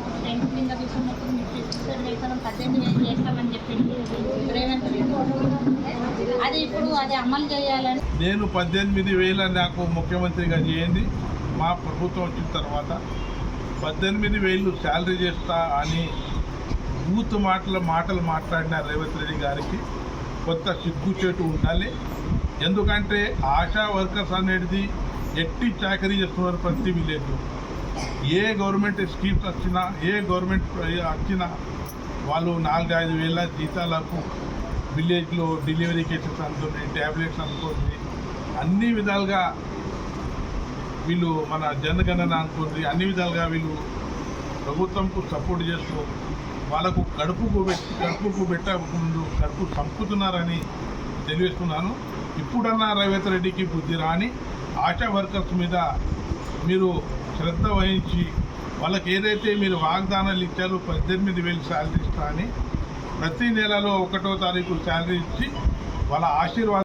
మాకు ట్రైన్ కింద కూర్చున్నప్పుడు మీకు ఫిక్స్డ్ వేతనం 18,000 చేస్తామని చెప్పింది రేవంత్ రెడ్డి. అది ఇప్పుడు అది అమలు చేయాలని నేను 18,000 నాకు ముఖ్యమంత్రిగా చేయండి, మా ప్రభుత్వం వచ్చిన తర్వాత 18,000 శాలరీ చేస్తా అని బూత్ మాటలు మాట్లాడిన రేవంత్ రెడ్డి గారికి కొంత సిగ్గుచేటు ఉండాలి. ఎందుకంటే ఆశా వర్కర్స్ అనేది ఎట్టి చాకరీ చేస్తున్నారు ప్రతి విలేజ్లో. ఏ గవర్నమెంట్ స్కీమ్స్ వచ్చినా, ఏ గవర్నమెంట్ వచ్చినా వాళ్ళు 4-5 వేల జీతాలకు విలేజ్లో డెలివరీ కేసెస్ అనుకోండి, ట్యాబ్లెట్స్ అనుకోండి, అన్ని విధాలుగా వీళ్ళు మన జనగణన అనుకోండి, అన్ని విధాలుగా వీళ్ళు ప్రభుత్వంకు సపోర్ట్ చేస్తూ వాళ్ళకు కడుపుకు పెట్టకముందు కడుపు చంపుతున్నారని తెలియజేస్తున్నాను. ఇప్పుడన్నా రేవంత్ రెడ్డికి బుద్ధి రాని ఆశా వర్కర్స్ మీద మీరు శ్రద్ధ వహించి వాళ్ళకి ఏదైతే మీరు వాగ్దానాలు ఇచ్చారో 18,000 శాలరీ ఇస్తా అని ప్రతి నెలలో 1వ తారీఖు శాలరీ ఇచ్చి వాళ్ళ ఆశీర్వాదం